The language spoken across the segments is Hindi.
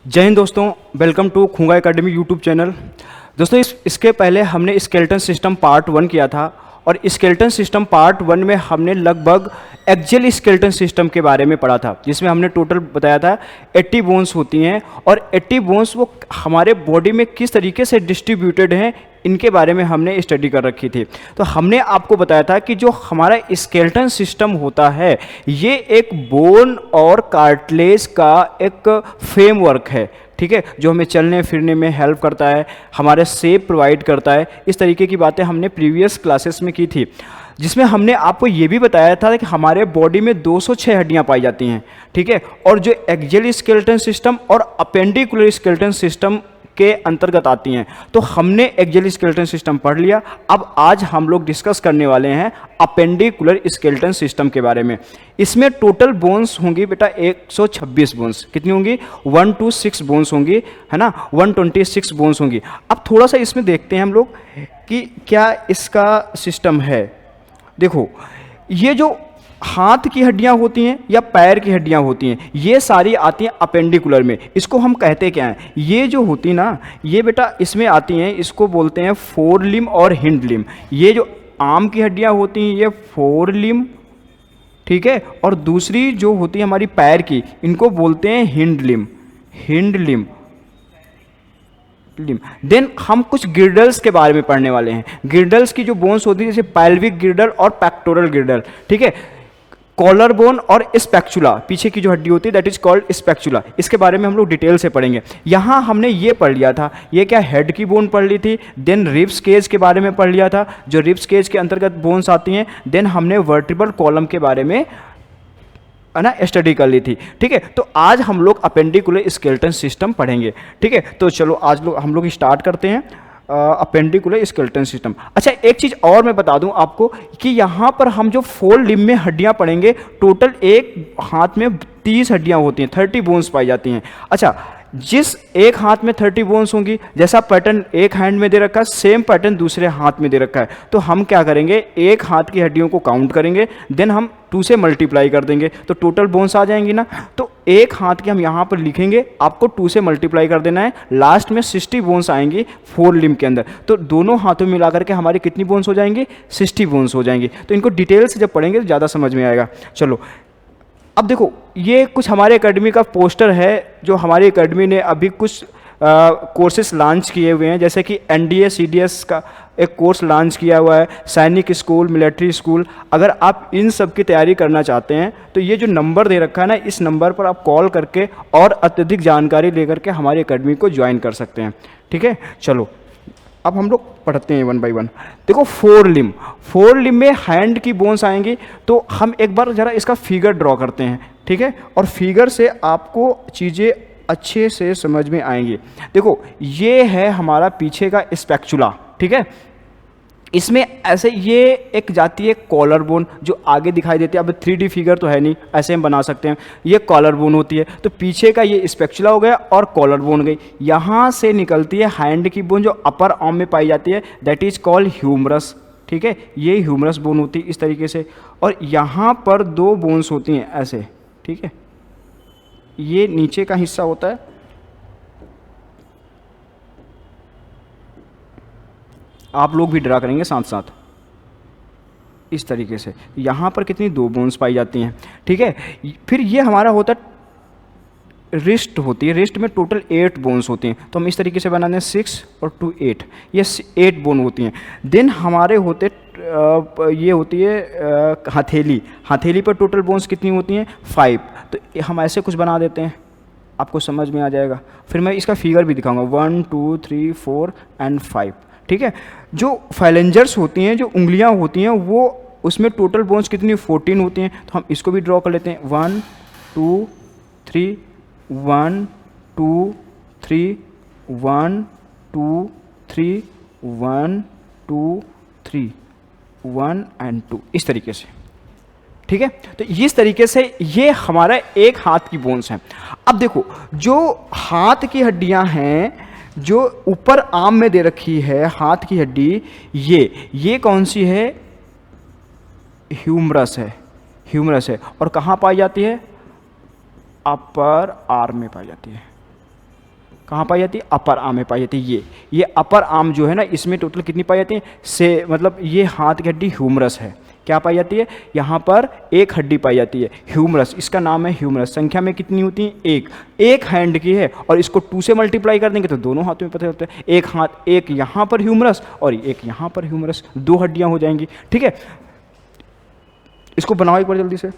जय हिंद दोस्तों, welcome to Khunga academy YouTube channel. दोस्तों इसके पहले हमने स्केलेटन सिस्टम पार्ट 1 किया था और स्केलेटन सिस्टम पार्ट 1 में हमने लगभग एक्सियल स्केलेटन सिस्टम के बारे में पढ़ा था, जिसमें हमने टोटल बताया था 80 बोन्स होती हैं और 80 बोन्स वो हमारे बॉडी में किस तरीके से डिस्ट्रीब्यूटेड हैं इनके बारे में हमने स्टडी कर रखी थी। तो हमने आपको बताया था कि जो हमारा स्केलेटन सिस्टम होता है ये एक बोन और कार्टिलेज का एक फ्रेमवर्क है, ठीक है, जो हमें चलने फिरने में हेल्प करता है, हमारे शेप प्रोवाइड करता है। इस तरीके की बातें हमने प्रीवियस क्लासेस में की थी, जिसमें हमने आपको ये भी बताया था कि हमारे बॉडी में 206 हड्डियां पाई जाती हैं, ठीक है, और जो एक्सियल स्केलेटन सिस्टम और अपेंडिकुलर स्केलेटन सिस्टम के अंतर्गत आती हैं। तो हमने एक्सियल स्केलेटन सिस्टम पढ़ लिया। अब आज हम लोग डिस्कस करने वाले हैं अपेंडिकुलर स्केलेटन सिस्टम के बारे में। इसमें टोटल बोन्स होंगी बेटा 126 बोन्स। कितनी होंगी? 126 बोन्स होंगी, है ना, 126 बोन्स होंगी। अब थोड़ा सा इसमें देखते हैं हम लोग कि क्या इसका सिस्टम है। देखो, ये जो हाथ की हड्डियां होती हैं या पैर की हड्डियां होती हैं, ये सारी आती हैं अपेंडिकुलर में। इसको हम कहते क्या हैं? ये जो होती ना, ये बेटा इसमें आती हैं, इसको बोलते हैं फोर लिम और हिंड लिम। ये जो आर्म की हड्डियां होती हैं ये फोर लिम, ठीक है, और दूसरी जो होती है हमारी पैर की, इनको बोलते हैं हिंड लिम, हिंड लिम। देन हम कुछ गिर्डल्स के बारे में पढ़ने वाले हैं। गिर्डल्स की जो बोन्स होती है जैसे पैल्विक गिर्डल और पेक्टोरल गिर्डल, ठीक है, कॉलर बोन और स्पैक्चुला, पीछे की जो हड्डी होती है दैट इज कॉल्ड स्पैक्चुला। इसके बारे में हम लोग डिटेल से पढ़ेंगे। यहाँ हमने ये पढ़ लिया था, ये क्या हेड की बोन पढ़ ली थी। देन रिब्स केज के बारे में पढ़ लिया था, जो रिब्स केज के अंतर्गत बोन्स आती हैं। देन हमने वर्टिब्रल कॉलम के बारे में है ना स्टडी कर ली थी, ठीक है। तो आज हम लोग अपेंडिकुलर स्केलेटन सिस्टम पढ़ेंगे, ठीक है। तो चलो आज हम लोग स्टार्ट करते हैं अपेंडिकुलर स्केलेटन सिस्टम। अच्छा, एक चीज़ और मैं बता दूं आपको कि यहाँ पर हम जो फोर लिम्ब में हड्डियाँ पढ़ेंगे, टोटल एक हाथ में 30 हड्डियाँ होती हैं, 30 बोन्स पाई जाती हैं। अच्छा, जिस एक हाथ में 30 बोन्स होंगी, जैसा पैटर्न एक हैंड में दे रखा है सेम पैटर्न दूसरे हाथ में दे रखा है। तो हम क्या करेंगे, एक हाथ की हड्डियों को काउंट करेंगे, देन हम 2 से मल्टीप्लाई कर देंगे तो टोटल बोन्स आ जाएंगी ना। तो एक हाथ की हम यहाँ पर लिखेंगे, आपको 2 से मल्टीप्लाई कर देना है, लास्ट में 60 बोन्स आएंगी फोर लिम्ब के अंदर। तो दोनों हाथों में मिला करके हमारी कितनी बोन्स हो जाएंगी? 60 बोन्स हो जाएंगी। तो इनको डिटेल से जब पढ़ेंगे तो ज़्यादा समझ में आएगा। चलो अब देखो, ये कुछ हमारे एकेडमी का पोस्टर है, जो हमारी एकेडमी ने अभी कुछ कोर्सेस लॉन्च किए हुए हैं, जैसे कि एनडीए सीडीएस का एक कोर्स लॉन्च किया हुआ है, सैनिक स्कूल, मिलिट्री स्कूल। अगर आप इन सब की तैयारी करना चाहते हैं तो ये जो नंबर दे रखा है ना, इस नंबर पर आप कॉल करके और अत्यधिक जानकारी लेकर के हमारी एकेडमी को ज्वाइन कर सकते हैं, ठीक है। चलो अब हम लोग पढ़ते हैं 1 बाय 1। देखो, फोर लिम्ब में हैंड की बोन्स आएंगी। तो हम एक बार ज़रा इसका फिगर ड्रॉ करते हैं, ठीक है, और फिगर से आपको चीज़ें अच्छे से समझ में आएंगी। देखो, ये है हमारा पीछे का स्पैक्चुला, ठीक है। इसमें ऐसे ये एक जाती है कॉलर बोन, जो आगे दिखाई देती है। अब 3D फिगर तो है नहीं, ऐसे हम बना सकते हैं। ये कॉलर बोन होती है, तो पीछे का ये स्पेक्चुला हो गया और कॉलर बोन गई। यहाँ से निकलती है हैंड की बोन, जो अपर आर्म में पाई जाती है, दैट इज कॉल्ड ह्यूमरस, ठीक है। ये ह्यूमरस बोन होती है इस तरीके से। और यहाँ पर 2 बोन्स होती हैं ऐसे, ठीक है, ये नीचे का हिस्सा होता है, आप लोग भी ड्रा करेंगे साथ साथ इस तरीके से। यहाँ पर कितनी 2 बोन्स पाई जाती हैं, ठीक है। फिर ये हमारा होता है रिस्ट होती है, रिस्ट में टोटल 8 बोन्स होती हैं। तो हम इस तरीके से बनाते हैं 6 और 2 8, ये 8 बोन होती हैं। देन हमारे होते ये होती है हथेली। हथेली पर टोटल बोन्स कितनी होती हैं? 5। तो हम ऐसे कुछ बना देते हैं, आपको समझ में आ जाएगा। फिर मैं इसका फिगर भी दिखाऊंगा, 1 2 3 4 एंड 5, ठीक है। जो फाइलेंजर्स होती हैं, जो उंगलियां होती हैं, वो उसमें टोटल बोन्स कितनी 14 होती हैं। तो हम इसको भी ड्रॉ कर लेते हैं, 1 2 3 1 2 3 1 2 3 1 2 3 1 एंड 2, इस तरीके से, ठीक है। तो इस तरीके से ये हमारा एक हाथ की बोन्स हैं। अब देखो, जो हाथ की हड्डियां हैं, जो ऊपर आर्म में दे रखी है हाथ की हड्डी, ये कौन सी है? ह्यूमरस है, ह्यूमरस है। और कहाँ पाई जाती है? अपर आर्म में पाई जाती है, कहाँ पाई जाती है? अपर आर्म में पाई जाती है। ये अपर आर्म जो है ना, इसमें टोटल कितनी पाई जाती है? से मतलब ये हाथ की हड्डी ह्यूमरस है, क्या पाई जाती है? यहाँ पर एक हड्डी पाई जाती है ह्यूमरस, इसका नाम है ह्यूमरस। संख्या में कितनी होती है? एक हैंड की है, और इसको 2 से मल्टीप्लाई कर देंगे तो दोनों हाथों में पता होता है। एक हाथ, एक यहाँ पर ह्यूमरस और एक यहाँ पर ह्यूमरस, 2 हड्डियाँ हो जाएंगी। ठीक है, इसको बनाओ एक बार जल्दी से।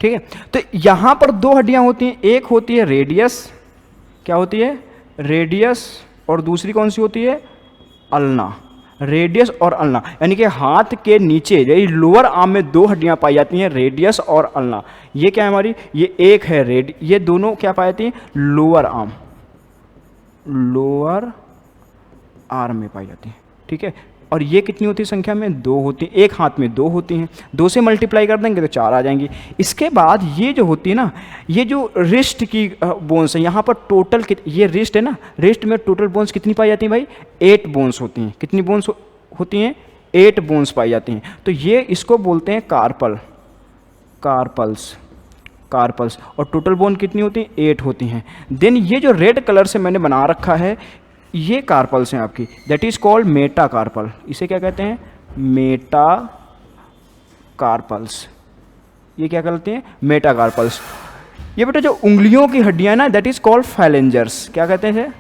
ठीक है, तो यहां पर 2 हड्डियां होती हैं, एक होती है रेडियस, क्या होती है? रेडियस, और दूसरी कौन सी होती है? अल्ना। रेडियस और अल्ना, यानी कि हाथ के नीचे यही लोअर आर्म में 2 हड्डियां पाई जाती हैं, रेडियस और अल्ना। ये क्या है हमारी? ये एक है ये दोनों क्या पाई जाती हैं? लोअर आर्म, लोअर आर्म में पाई जाती हैं। ठीक है, और ये कितनी होती है संख्या में? 2 होती हैं, एक हाथ में 2 होती हैं, 2 से मल्टीप्लाई कर देंगे तो 4 आ जाएंगी। इसके बाद ये जो होती है ना, ये जो रिस्ट की बोन्स है, यहाँ पर टोटल ये रिस्ट है ना, रिस्ट में टोटल बोन्स कितनी पाई जाती हैं भाई? 8 बोन्स होती हैं। कितनी बोन्स होती हैं? 8 बोन्स पाई जाती हैं। तो ये इसको बोलते हैं कार्पल, कार्पल्स, कार्पल्स। और टोटल बोन कितनी होती हैं? 8 होती हैं। देन ये जो रेड कलर से मैंने बना रखा है, ये कार्पल्स हैं आपकी, that is called metacarpal. इसे क्या कहते हैं? Metacarpals. ये क्या कहते हैं? Metacarpals. ये बेटा जो उंगलियों की हड्डियां ना, दैट इज कॉल्ड फाइलेंजर्स। क्या कहते हैं?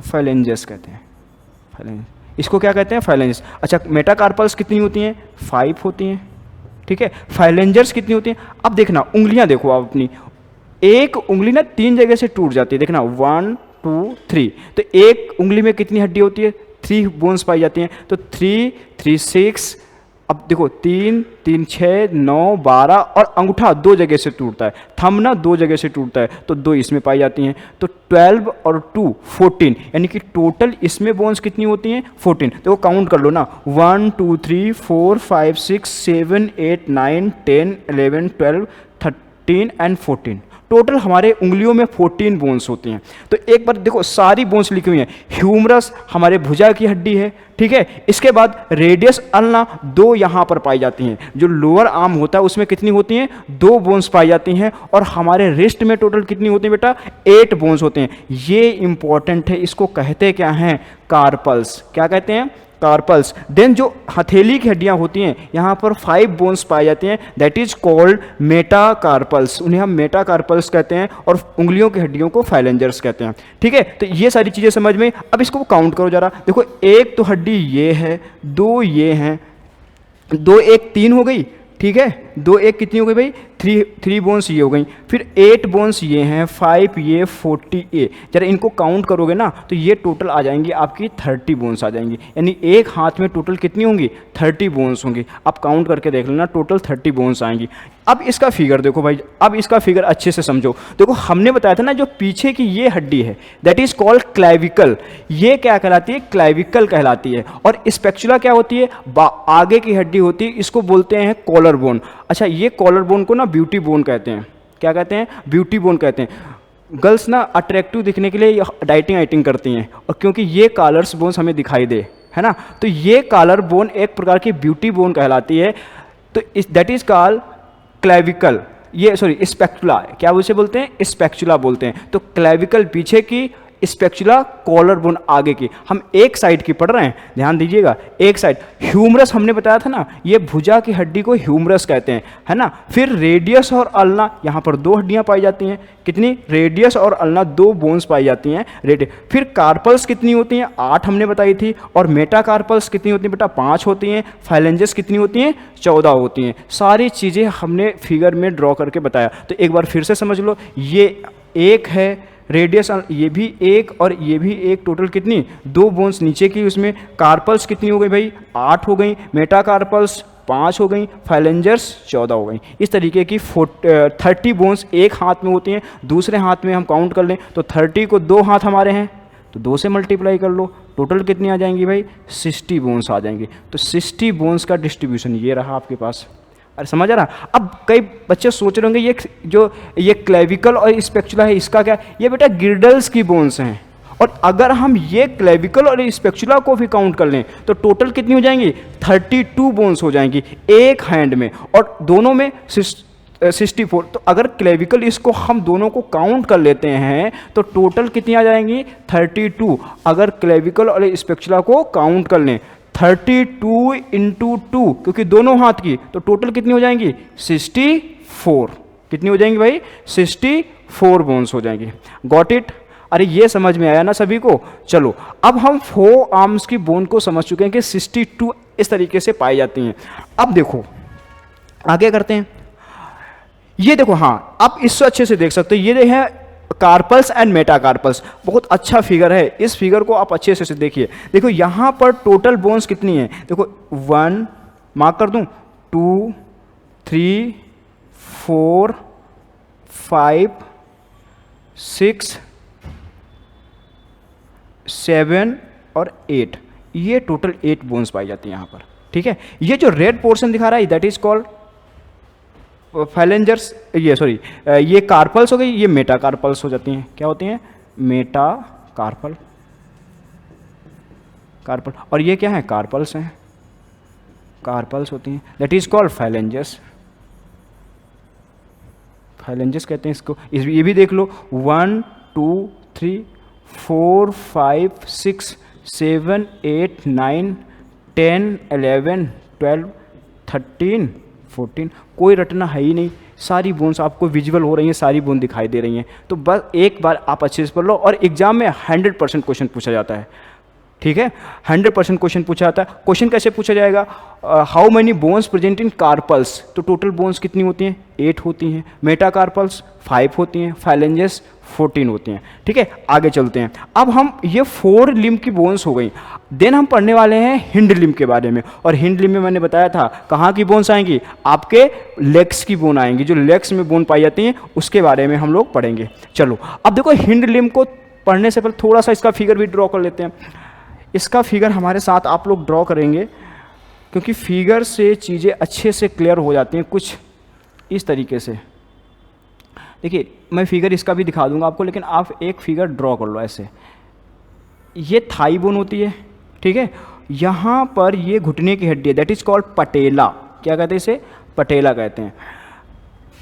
फाइलेंजर्स कहते हैं। इसको क्या कहते हैं? फाइलेंजर्स। अच्छा, मेटा कार्पल्स कितनी होती हैं? 5 होती हैं। ठीक है, फाइलेंजर्स कितनी होती हैं? अब देखना, उंगलियां देखो आप अपनी, एक उंगली ना 3 जगह से टूट जाती है। देखना 1 2 3, तो एक उंगली में कितनी हड्डी होती है? 3 बोन्स पाई जाती हैं। तो 3 3 6, अब देखो 3 3 6 9 12, और अंगूठा 2 जगह से टूटता है, थंब ना 2 जगह से टूटता है, तो 2 इसमें पाई जाती हैं। तो 12 और 2 14, यानी कि टोटल इसमें बोन्स कितनी होती हैं? 14। तो काउंट कर लो ना, 1 2 3 4 5 6 7 8 9 10 11 12 13 एंड 14। टोटल हमारे उंगलियों में 14 बोन्स होती हैं। तो एक बार देखो, सारी बोन्स लिखी हुई हैं। ह्यूमरस हमारे भुजा की हड्डी है, ठीक है। इसके बाद रेडियस अल्ना 2 यहाँ पर पाई जाती हैं। जो लोअर आर्म होता है उसमें कितनी होती हैं? 2 बोन्स पाई जाती हैं। और हमारे रिस्ट में टोटल कितनी होती है बेटा? 8 बोन्स होते हैं। ये इंपॉर्टेंट है, इसको कहते क्या हैं? कार्पल्स। क्या कहते हैं? कार्पल्स। देन जो हथेली की हड्डियां होती हैं, यहाँ पर 5 बोन्स पाए जाते हैं, दैट इज कॉल्ड मेटाकार्पल्स। उन्हें हम मेटाकार्पल्स कहते हैं, और उंगलियों की हड्डियों को फाइलेंजर्स कहते हैं। ठीक है, तो ये सारी चीज़ें समझ में। अब इसको काउंट करो जरा। देखो, एक तो हड्डी ये है, 2 ये हैं, 2 1 3 हो गई, ठीक है। 2 1 कितनी हो गई भाई? 3 बोन्स ये हो गई। फिर 8 बोन्स ये हैं, 5 ये, 40 ये। जरा इनको काउंट करोगे ना तो ये टोटल आ जाएंगी आपकी 30 बोन्स आ जाएंगी। यानी एक हाथ में टोटल कितनी होंगी? 30 बोन्स होंगी। आप काउंट करके देख लेना, टोटल 30 बोन्स आएंगी। अब इसका फिगर देखो भाई, अब इसका फिगर अच्छे से समझो। देखो, हमने बताया था ना, जो पीछे की ये हड्डी है दैट इज कॉल्ड क्लेविकल। ये क्या कहलाती है? क्लेविकल कहलाती है। और स्पेक्चुला क्या होती है? आगे की हड्डी होती है, इसको बोलते हैं कॉलर बोन। अच्छा, ये कॉलर बोन को ना ब्यूटी बोन कहते हैं। क्या कहते हैं? ब्यूटी बोन कहते हैं। गर्ल्स ना अट्रैक्टिव दिखने के लिए डाइटिंग आइटिंग करती हैं, और क्योंकि ये कॉलर्स बोन्स हमें दिखाई दे, है ना, तो ये कॉलर बोन एक प्रकार की ब्यूटी बोन कहलाती है। तो दैट इज कॉल्ड क्लेविकल। ये सॉरी स्पेक्चुला, क्या उसे बोलते हैं? स्पेक्चुला बोलते हैं। तो क्लेविकल पीछे की, स्पेक्चुला कॉलर बोन आगे की। हम एक साइड की पढ़ रहे हैं, ध्यान दीजिएगा, एक साइड। ह्यूमरस हमने बताया था ना, ये भुजा की हड्डी को ह्यूमरस कहते हैं, है ना। फिर रेडियस और अल्ना, यहाँ पर 2 हड्डियाँ पाई जाती हैं। कितनी? रेडियस और अल्ना 2 बोन्स पाई जाती हैं। फिर कार्पल्स कितनी होती हैं? 8 हमने बताई थी। और मेटा कार्पल्स कितनी होती हैं बेटा? 5 होती हैं। फाइलेंजेस कितनी होती हैं? 14 होती हैं। सारी चीज़ें हमने फिगर में ड्रॉ करके बताया। तो एक बार फिर से समझ लो, ये एक है रेडियस, ये भी एक और ये भी एक, टोटल कितनी? 2 बोन्स नीचे की। उसमें कार्पल्स कितनी हो गई भाई? 8 हो गई। मेटा कार्पल्स 5 हो गई। फाइलेंजर्स 14 हो गई। इस तरीके की 30 बोन्स एक हाथ में होती हैं। दूसरे हाथ में हम काउंट कर लें तो 30 को 2 हाथ हमारे हैं, तो 2 से मल्टीप्लाई कर लो, टोटल कितनी आ जाएंगी भाई? 60 बोन्स आ जाएंगी। तो 60 बोन्स का डिस्ट्रीब्यूशन ये रहा आपके पास। अरे समझ आ रहा। अब कई बच्चे सोच रहे होंगे ये क्लेविकल और स्पेक्चुला है, इसका क्या? ये बेटा गिर्डल्स की बोन्स हैं। और अगर हम ये क्लेविकल और स्पेक्चुला को भी काउंट कर लें तो टोटल कितनी हो जाएंगी? 32 बोन्स हो जाएंगी एक हैंड में, और दोनों में 64। तो अगर क्लेविकल इसको हम दोनों को काउंट कर लेते हैं तो टोटल कितनी आ जाएंगी? 32। अगर क्लेविकल और स्पेक्चुला को काउंट कर लें 32 इंटू 2, क्योंकि दोनों हाथ की, तो टोटल कितनी हो जाएंगी? 64। कितनी हो जाएंगी भाई? 64 बोन्स हो जाएंगी। Got it? अरे ये समझ में आया ना सभी को? चलो अब हम 4 आर्म्स की बोन को समझ चुके हैं कि 62 इस तरीके से पाई जाती हैं। अब देखो आगे करते हैं। ये देखो, हाँ अब इससे अच्छे से देख सकते हो, ये है कार्पल्स एंड मेटाकार्पल्स। बहुत अच्छा फिगर है, इस फिगर को आप अच्छे से देखिए। देखो यहां पर टोटल बोन्स कितनी है? देखो 1 मार्क कर दूं, 2 3 4 5 6 7 और 8, ये टोटल 8 बोन्स पाई जाती है यहाँ पर। ठीक है, ये जो रेड पोर्शन दिखा रहा है दैट इज कॉल्ड फैलेंजर्स, ये कार्पल्स हो गई, ये मेटाकार्पल्स हो जाती हैं। क्या होती हैं? Metacarpal, carpal. और ये क्या है? कार्पल्स हैं, कार्पल्स होती हैं, that is called phalanges. Phalanges कहते हैं इसको। ये भी देख लो, 1 2 3 4 5 6 7 8 9 10 11 12 13 14, कोई रटना है ही नहीं, सारी बोन्स आपको विजुअल हो रही हैं, सारी बोन दिखाई दे रही हैं। तो बस एक बार आप अच्छे से पढ़ लो, और एग्जाम में 100% क्वेश्चन पूछा जाता है। ठीक है, 100% क्वेश्चन पूछा जाता है। क्वेश्चन कैसे पूछा जाएगा? How many bones present in carpals, तो टोटल बोन्स कितनी होती हैं? 8 होती हैं। मेटाकार्पल्स 5 होती हैं। फैलेंजेस 14 होती हैं। ठीक है, आगे चलते हैं। अब हम ये 4 लिम्ब की बोन्स हो गई। देन हम पढ़ने वाले हैं हिंड लिम्ब के बारे में। और हिंड लिम्ब में मैंने बताया था कहाँ की बोन्स आएंगी? आपके लेग्स की बोन आएंगी, जो लेग्स में बोन पाई जाती हैं उसके बारे में हम लोग पढ़ेंगे। चलो अब देखो, हिंड लिम्ब को पढ़ने से पहले थोड़ा सा इसका फिगर भी ड्रॉ कर लेते हैं। इसका फिगर हमारे साथ आप लोग ड्रॉ करेंगे, क्योंकि फिगर से चीज़ें अच्छे से क्लियर हो जाती हैं। कुछ इस तरीके से देखिए, मैं फिगर इसका भी दिखा दूंगा आपको, लेकिन आप एक फिगर ड्रॉ कर लो ऐसे। ये थाई बोन होती है, ठीक है। यहाँ पर ये घुटने की हड्डी है, दैट इज कॉल्ड पटेला। क्या कहते हैं इसे? पटेला कहते हैं।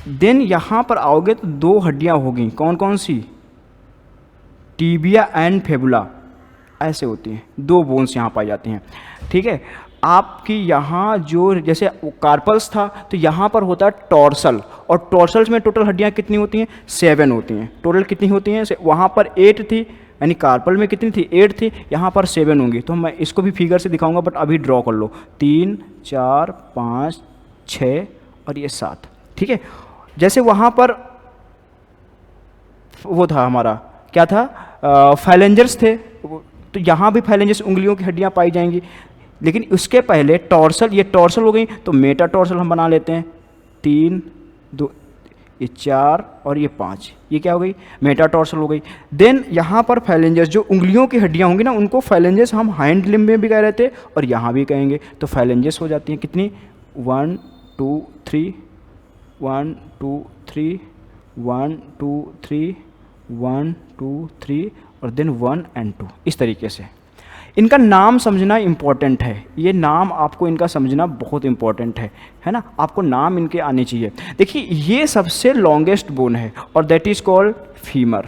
देन यहाँ पर आओगे तो 2 हड्डियाँ होगी, कौन कौन सी? टीबिया एंड फेबुला, ऐसे होती हैं। 2 बोन्स यहाँ पाई जाती हैं। ठीक है, आपकी यहाँ जो जैसे कार्पल्स था तो यहाँ पर होता है टॉर्सल, और टॉर्सल्स में टोटल हड्डियाँ कितनी होती हैं? 7 होती हैं। टोटल कितनी होती हैं? वहाँ पर 8 थी, यानी कार्पल में कितनी थी? 8 थी, यहाँ पर 7 होंगी। तो मैं इसको भी फिगर से दिखाऊंगा, बट अभी ड्रॉ कर लो। 3 4 5 6 और ये 7। ठीक है, जैसे वहाँ पर वो था हमारा, क्या था? फैलेंजर्स थे, तो यहाँ भी फैलेंजर्स उंगलियों की हड्डियाँ पाई जाएंगी। लेकिन उसके पहले टॉर्सल, ये टॉर्सल हो गई, तो मेटा टॉर्सल हम बना लेते हैं। 3 2 ये 4 और ये 5, ये क्या हो गई? मेटा टॉर्सल हो गई। देन यहाँ पर फैलेंजर्स, जो उंगलियों की हड्डियाँ होंगी ना, उनको फैलेंजर्स हम हैंड लिम्ब में भी कह रहे थे और यहाँ भी कहेंगे। तो फैलेंजर्स हो जाती हैं कितनी? 1 2 3 1 2 3 1 2 3 1 2 3 और देन 1 और 2, इस तरीके से। इनका नाम समझना इम्पॉर्टेंट है, ये नाम आपको इनका समझना बहुत इम्पॉर्टेंट है ना। आपको नाम इनके आने चाहिए। देखिए, ये सबसे लॉन्गेस्ट बोन है और that is called femur.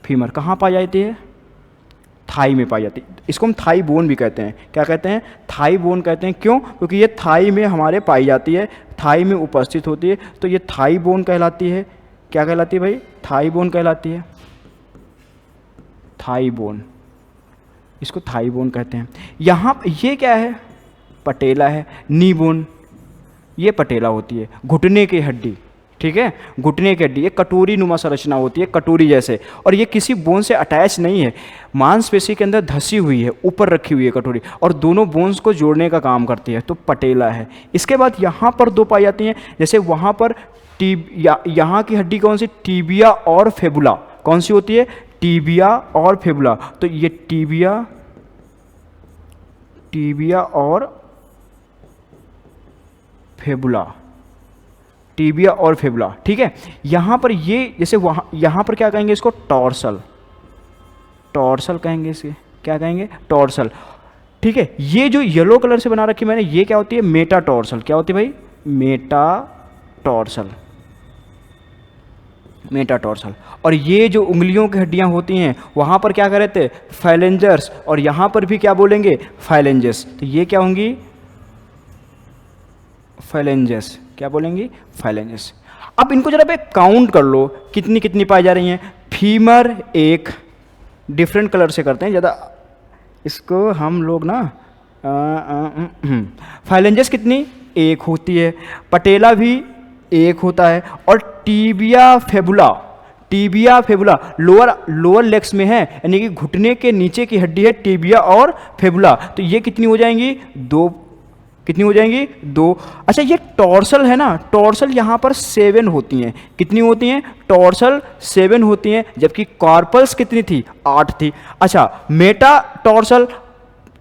Femur कहाँ पाई जाती है? थाई में पाई जाती है। इसको हम थाई बोन भी कहते हैं। क्या कहते हैं? थाई बोन कहते हैं। क्यों? क्योंकि ये थाई में हमारे पाई जाती है, थाई में उपस्थित होती है, तो ये थाई बोन कहलाती है। क्या कहलाती है भाई? थाई बोन कहलाती है। थाई बोन, इसको थाई बोन कहते हैं। यहाँ ये क्या है? पटेला है। नी बोन, ये पटेला होती है, घुटने की हड्डी। ठीक है, घुटने की हड्डी, ये कटोरी नुमा संरचना होती है, कटोरी जैसे, और ये किसी बोन से अटैच नहीं है, मांसपेशी के अंदर धसी हुई है, ऊपर रखी हुई है कटोरी, और दोनों बोन्स को जोड़ने का काम करती है, तो पटेला है। इसके बाद यहाँ पर 2 पाई जाती हैं, जैसे वहाँ पर यहाँ की हड्डी कौन सी? टीबिया और फेबुला। कौन सी होती है? टीबिया और फेबुला। तो ये टीबिया और फेबुला, टीबिया और फेबुला, ठीक है। यहाँ पर ये जैसे वहाँ यहाँ पर क्या कहेंगे इसको, टॉर्सल, टॉर्सल कहेंगे इसे, क्या कहेंगे, टॉर्सल, ठीक है। ये जो येलो कलर से बना रखी मैंने, ये क्या होती है, मेटाटॉर्सल, क्या होती है भाई, मेटाटॉर्सल, मेटाटॉर्सल। और ये जो उंगलियों की हड्डियां होती हैं वहाँ पर क्या कर रहे थे, फाइलेंजर्स, और यहाँ पर भी क्या बोलेंगे, फाइलेंजस, तो ये क्या होंगी, फाइलेंजस, क्या बोलेंगी, फाइलेंजस। अब इनको जरा पे काउंट कर लो, कितनी कितनी पाई जा रही हैं। फीमर एक, डिफरेंट कलर से करते हैं ज़्यादा इसको हम लोग ना, फाइलेंजस कितनी, एक होती है, पटेला भी एक होता है, और tibia fabula, tibia fabula lower legs में है, यानी कि घुटने के नीचे की हड्डी है टीबिया और फेबुला, तो ये कितनी हो जाएंगी, दो, कितनी हो जाएंगी, दो। अच्छा ये टॉर्सल है ना, टॉर्सल यहाँ पर 7 होती हैं, कितनी होती हैं, टॉर्सल 7 होती हैं, जबकि कार्पल्स कितनी थी, 8 थी। अच्छा मेटा टॉर्सल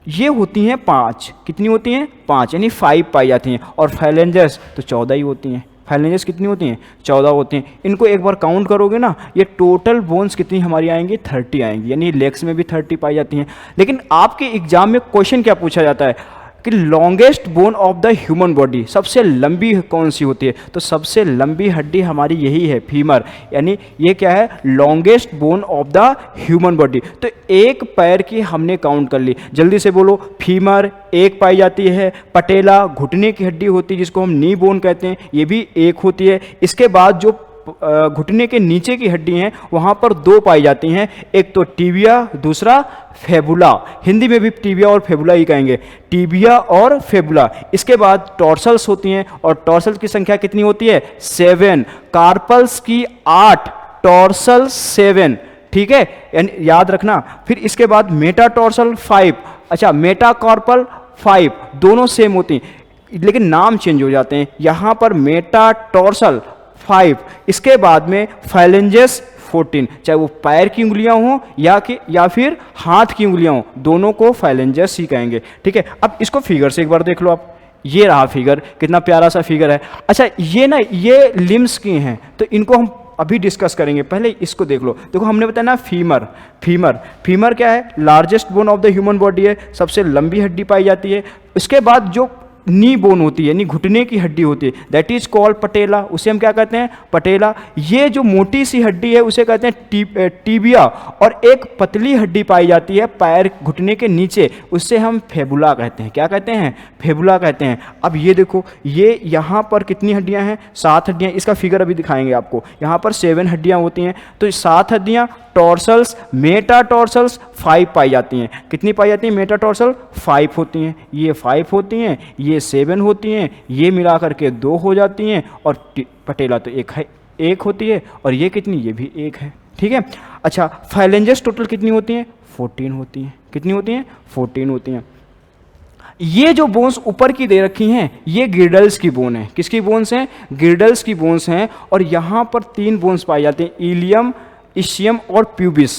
ये होती हैं 5, कितनी होती हैं, 5, यानी 5 पाई जाती हैं, और फाइलेंजस तो 14 ही होती हैं। फाइलेंजस कितनी होती हैं, 14 होती हैं। इनको एक बार काउंट करोगे ना, ये टोटल बोन्स कितनी हमारी आएंगी, 30 आएंगी, यानी लेग्स में भी 30 पाई जाती हैं। लेकिन आपके एग्जाम में क्वेश्चन क्या पूछा जाता है कि longest bone of the human body, सबसे लंबी कौन सी होती है, तो सबसे लंबी हड्डी हमारी यही है, फीमर, यानी ये क्या है, longest bone of the human body. तो एक पैर की हमने काउंट कर ली, जल्दी से बोलो, फीमर एक पाई जाती है, पटेला घुटने की हड्डी होती है जिसको हम नी बोन कहते हैं, ये भी एक होती है। इसके बाद जो घुटने के नीचे की हड्डी हैं वहाँ पर 2 पाई जाती हैं, एक तो टीबिया, दूसरा फेबुला, हिंदी में भी टीबिया और फेबुला ही कहेंगे, टीबिया और फेबुला। इसके बाद टॉर्सल्स होती हैं, और टॉर्सल्स की संख्या कितनी होती है, 7, कार्पल्स की 8, टॉर्सल 7, ठीक है, याद रखना। फिर इसके बाद मेटाटॉर्सल 5, अच्छा मेटाकार्पल 5, दोनों सेम होती हैं लेकिन नाम चेंज हो जाते हैं, यहाँ पर मेटाटॉर्सल 5, इसके बाद में फाइलेंजस 14, चाहे वो पैर की उंगलियां हों या फिर हाथ की उंगलियां हों, दोनों को फाइलेंजस ही कहेंगे, ठीक है। अब इसको फिगर से एक बार देख लो आप, ये रहा फिगर, कितना प्यारा सा फिगर है। अच्छा ये ना, ये लिम्स की हैं, तो इनको हम अभी डिस्कस करेंगे, पहले इसको देख लो। देखो हमने बताया ना फीमर, फीमर क्या है, largest bone of the human body है, सबसे लंबी हड्डी पाई जाती है। उसके बाद जो नी बोन होती है, यानी घुटने की हड्डी होती है, दैट इज कॉल्ड पटेला, उसे हम क्या कहते हैं, पटेला। ये जो मोटी सी हड्डी है उसे कहते हैं टीबिया, और एक पतली हड्डी पाई जाती है पैर घुटने के नीचे, उससे हम फेबुला कहते हैं, क्या कहते हैं, फेबुला कहते हैं। अब ये देखो, ये यहाँ पर कितनी हड्डियाँ हैं, 7 हड्डियाँ, इसका फिगर अभी दिखाएंगे आपको। यहाँ पर 7 हड्डियाँ होती हैं, तो 7 हड्डियाँ, टॉर्सल्स, मेटाटॉर्सल्स 5 पाई जाती हैं, कितनी पाई जाती हैं, मेटाटॉर्सल 5 होती हैं, ये 5 होती हैं, ये 7 होती हैं, ये मिला करके 2 हो जाती हैं, और पटेला तो एक होती है, और ये कितनी, ये भी 1 है, ठीक है। अच्छा फाइलेंजस टोटल कितनी होती हैं, 14 होती हैं, कितनी होती हैं, 14 होती हैं। ये जो बोन्स ऊपर की दे रखी हैं ये गिर्डल्स की बोन है, किसकी बोन्स हैं, गिर्डल्स की बोन्स हैं, और यहाँ पर 3 बोन्स पाई जाती हैं, इलियम, इशियम और प्यूबिस,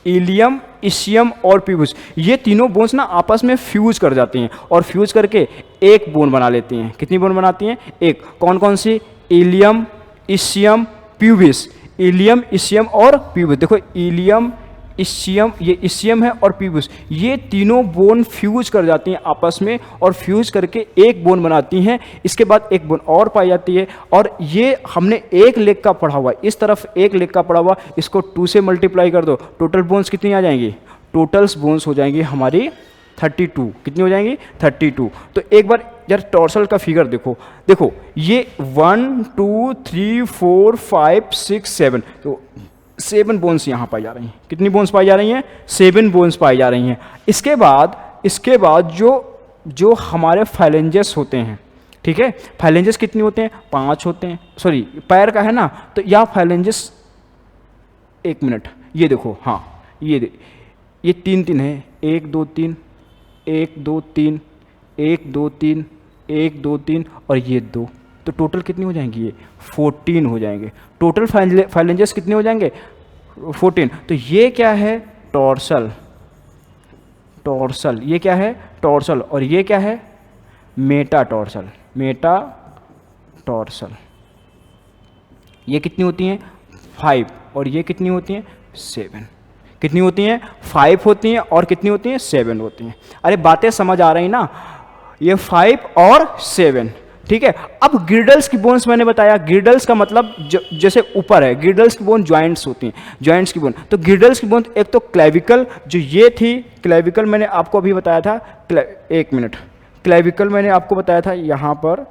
इलियम, इशियम और प्यूबिस। ये तीनों बोन्स ना आपस में फ्यूज कर जाती हैं, और फ्यूज करके एक बोन बना लेती हैं, कितनी बोन बनाती हैं, एक। कौन कौन सी, ilium, ischium, pubis, ilium, ischium और प्यूबिस। देखो इलियम, इशियम, ये इशियम है और प्यूबिस, ये तीनों बोन फ्यूज कर जाती हैं आपस में, और फ्यूज करके एक बोन बनाती हैं। इसके बाद एक बोन और पाई जाती है, और ये हमने एक लेग का पढ़ा हुआ, इस तरफ एक लेग का पढ़ा हुआ, इसको 2 से मल्टीप्लाई कर दो, टोटल बोन्स कितनी आ जाएंगी, टोटल्स बोन्स हो जाएंगी हमारी 32, कितनी हो जाएंगी, 32। तो एक बार यार टॉर्सल का फिगर देखो, देखो ये 1 2 3 4 5 6 7, तो 7 बोन्स यहाँ पाई जा रही हैं, कितनी बोन्स पाई जा रही हैं, 7 बोन्स पाई जा रही हैं। इसके बाद जो हमारे फाइलेंजस होते हैं, ठीक है, फाइलेंजस कितनी होते हैं, 5 होते हैं, सॉरी पैर का है ना, तो यह फाइलेंजस, 1 मिनट, ये देखो, हाँ ये 3 है, 1 2 3, 1 2 3, 1 2 3, 1 2 3, और ये 2, तो टोटल कितनी हो जाएंगी, ये 14 हो जाएंगे। टोटल फाइलेंजस कितने हो जाएंगे, 14। तो ये क्या है, टॉर्सल, ये क्या है, टॉर्सल, और ये क्या है, मेटाटॉर्सल, टॉर्सल। ये कितनी होती हैं 5 और ये कितनी होती हैं 7। कितनी होती हैं 5 होती हैं और कितनी होती हैं 7 होती हैं। अरे बातें समझ आ रही ना, ये 5 और 7, ठीक है। अब गिर्डल्स की बोन्स मैंने बताया, गिर्डल्स का मतलब जैसे ऊपर है, गिर्डल्स की बोन जॉइंट्स होती हैं, जॉइंट्स की बोन। तो गिर्डल्स की बोन एक तो क्लेविकल जो ये थी, क्लेविकल मैंने आपको अभी बताया था, एक मिनट, क्लेविकल मैंने आपको बताया था यहाँ पर,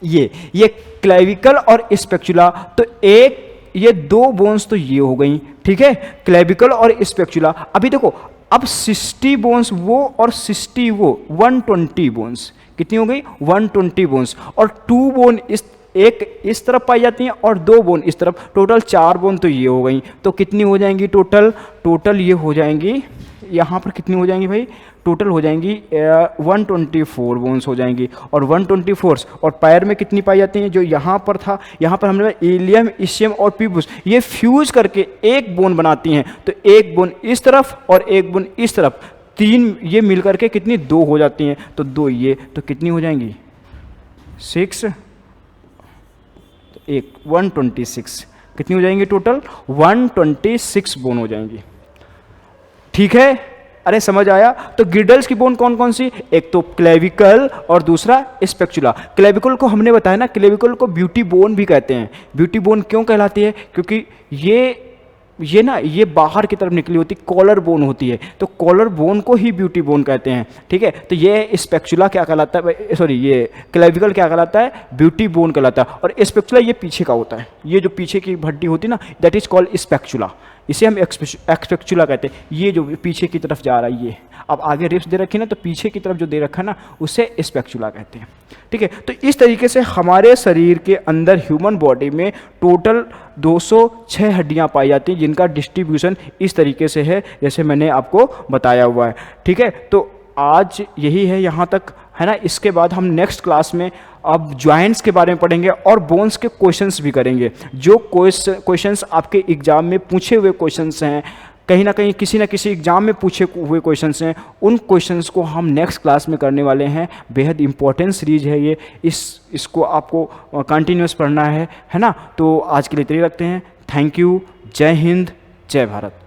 ये क्लेविकल और स्पेक्चुला। तो एक ये दो बोन्स तो ये हो गई, ठीक है, क्लेविकल और स्पेक्चुला। अभी देखो, अब 60 बोन्स वो और 60 वो, 120 बोन्स। कितनी हो गई 120 बोन्स। और 2 बोन एक इस तरफ पाई जाती हैं और 2 बोन इस तरफ, टोटल 4 बोन तो ये हो गई। तो कितनी हो जाएंगी टोटल ये हो जाएंगी, यहाँ पर कितनी हो जाएंगी भाई, टोटल हो जाएंगी 124 बोन्स हो जाएंगी। और 124 और पैर में कितनी पाई जाती हैं, जो यहाँ पर था, यहाँ पर हमने इलियम, इशियम और पीबुस, ये फ्यूज करके एक बोन बनाती हैं। तो एक बोन इस तरफ और एक बोन इस तरफ, 3 ये मिल करके कितनी 2 हो जाती हैं। तो 2 ये, तो कितनी हो जाएंगी 6, तो 126, कितनी हो जाएंगी टोटल 126 बोन हो जाएंगी, ठीक है। अरे समझ आया। तो गिर्डल्स की बोन कौन कौन सी, एक तो क्लेविकल और दूसरा स्पेक्चुला। क्लेविकल को हमने बताया ना, क्लेविकल को ब्यूटी बोन भी कहते हैं। ब्यूटी बोन क्यों कहलाती है, क्योंकि ये ना ये बाहर की तरफ निकली होती, कॉलर बोन होती है, तो कॉलर बोन को ही ब्यूटी बोन कहते हैं, ठीक है। तो ये स्पेक्चुला क्या कहलाता है, सॉरी ये क्लेविकल क्या कहलाता है, ब्यूटी बोन कहलाता है। और स्पेक्चुला ये पीछे का होता है, ये जो पीछे की हड्डी होती है ना, दैट इज कॉल्ड स्पेक्चुला, इसे हम एक्सपेक्चुला कहते हैं। ये जो पीछे की तरफ जा रहा है, ये अब आगे रिप्स दे रखी ना, तो पीछे की तरफ जो दे रखा है ना, उसे स्पेक्चुला कहते हैं, ठीक है। तो इस तरीके से हमारे शरीर के अंदर, ह्यूमन बॉडी में टोटल 206 हड्डियां पाई जाती हैं, जिनका डिस्ट्रीब्यूशन इस तरीके से है जैसे मैंने आपको बताया हुआ है, ठीक है। तो आज यही है यहाँ तक, है ना। इसके बाद हम नेक्स्ट क्लास में अब जॉइंट्स के बारे में पढ़ेंगे और बोन्स के क्वेश्चंस भी करेंगे। जो क्वेश्चंस आपके एग्जाम में पूछे हुए क्वेश्चंस हैं, कहीं ना कहीं किसी न किसी एग्जाम में पूछे हुए क्वेश्चंस हैं, उन क्वेश्चंस को हम नेक्स्ट क्लास में करने वाले हैं। बेहद इंपॉर्टेंट सीरीज है ये, इसको आपको कंटिन्यूस पढ़ना है ना। तो आज के लिए इतना ही रखते हैं। Thank you. जय हिंद, जय भारत।